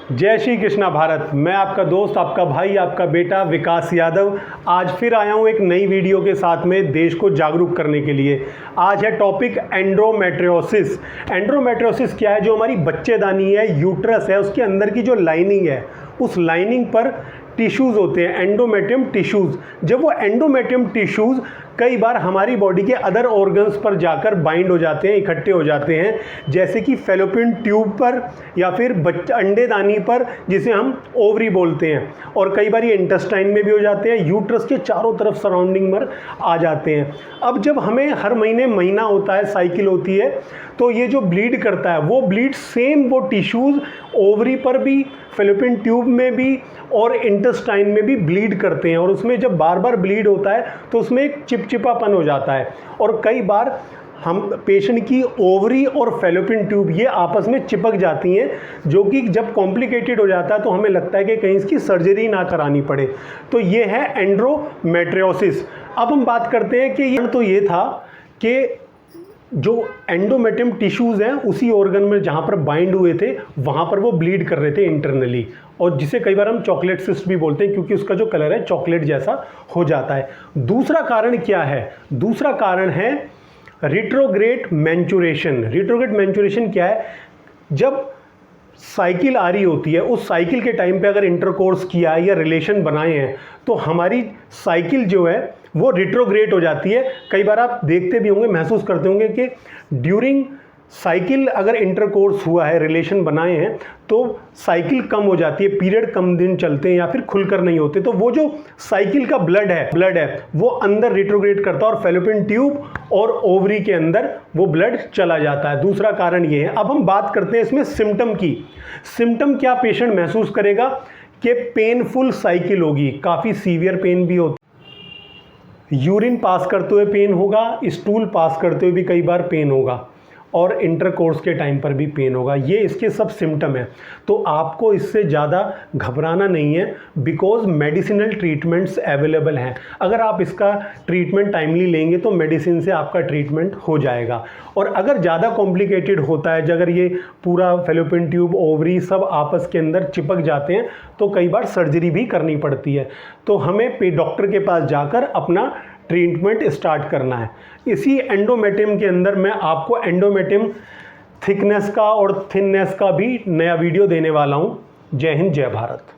जय श्री कृष्णा भारत। मैं आपका दोस्त, आपका भाई, आपका बेटा विकास यादव आज फिर आया हूँ एक नई वीडियो के साथ में देश को जागरूक करने के लिए। आज है टॉपिक एंड्रोमेट्रियोसिस। एंड्रोमेट्रियोसिस क्या है? जो हमारी बच्चेदानी है, यूट्रस है, उसके अंदर की जो लाइनिंग है, उस लाइनिंग पर टिश्यूज़ होते हैं, एंडोमेट्रियम टिश्यूज़। जब वो एंडोमेट्रियम टिश्यूज़ कई बार हमारी बॉडी के अदर ऑर्गन्स पर जाकर बाइंड हो जाते हैं, इकट्ठे हो जाते हैं, जैसे कि फेलोपियन ट्यूब पर या फिर अंडेदानी पर, जिसे हम ओवरी बोलते हैं, और कई बार ये इंटेस्टाइन में भी हो जाते हैं, यूट्रस के चारों तरफ सराउंडिंग में आ जाते हैं। अब जब हमें हर महीने महीना होता है, साइकिल होती है, तो ये जो ब्लीड करता है वो ब्लीड सेम वो टिश्यूज़ ओवरी पर भी, फेलोपियन ट्यूब में भी और इंटेस्टाइन में भी ब्लीड करते हैं। और उसमें जब बार बार ब्लीड होता है तो उसमें एक चिपचिपापन हो जाता है, और कई बार हम पेशेंट की ओवरी और फेलोपियन ट्यूब ये आपस में चिपक जाती हैं, जो कि जब कॉम्प्लिकेटेड हो जाता है तो हमें लगता है कि कहीं इसकी सर्जरी ना करानी पड़े। तो ये है एंड्रोमेट्रियोसिस। अब हम बात करते हैं कि ये था कि जो एंडोमेट्रियम टिश्यूज़ हैं उसी ऑर्गन में जहाँ पर बाइंड हुए थे वहाँ पर वो ब्लीड कर रहे थे इंटरनली, और जिसे कई बार हम चॉकलेट सिस्ट भी बोलते हैं, क्योंकि उसका जो कलर है चॉकलेट जैसा हो जाता है। दूसरा कारण क्या है? दूसरा कारण है रिट्रोग्रेड मैंचुरेशन। रिट्रोग्रेड मैंचुरेशन क्या है? जब साइकिल आ रही होती है, उस साइकिल के टाइम पे अगर इंटरकोर्स किया है या रिलेशन बनाए हैं, तो हमारी साइकिल जो है वो रिट्रोग्रेड हो जाती है। कई बार आप देखते भी होंगे, महसूस करते होंगे कि ड्यूरिंग साइकिल अगर इंटरकोर्स हुआ है, रिलेशन बनाए हैं, तो साइकिल कम हो जाती है, पीरियड कम दिन चलते हैं या फिर खुलकर नहीं होते, तो वो जो साइकिल का ब्लड है वो अंदर रिट्रोग्रेड करता है और फेलोपियन ट्यूब और ओवरी के अंदर वो ब्लड चला जाता है। दूसरा कारण ये है। अब हम बात करते हैं इसमें सिम्टम की। सिम्टम क्या पेशेंट महसूस करेगा? कि पेनफुल साइकिल होगी, काफ़ी सीवियर पेन भी होती, यूरिन पास करते हुए पेन होगा, स्टूल पास करते हुए भी कई बार पेन होगा, और इंटरकोर्स के टाइम पर भी पेन होगा। ये इसके सब सिम्टम हैं। तो आपको इससे ज़्यादा घबराना नहीं है, बिकॉज मेडिसिनल ट्रीटमेंट्स अवेलेबल हैं। अगर आप इसका ट्रीटमेंट टाइमली लेंगे तो मेडिसिन से आपका ट्रीटमेंट हो जाएगा। और अगर ज़्यादा कॉम्प्लिकेटेड होता है, अगर ये पूरा फेलोपियन ट्यूब, ओवरी सब आपस के अंदर चिपक जाते हैं, तो कई बार सर्जरी भी करनी पड़ती है। तो हमें डॉक्टर के पास जाकर अपना ट्रीटमेंट स्टार्ट करना है। इसी एंडोमेट्रियम के अंदर मैं आपको एंडोमेट्रियम थिकनेस का और थिननेस का भी नया वीडियो देने वाला हूँ। जय हिंद, जय भारत।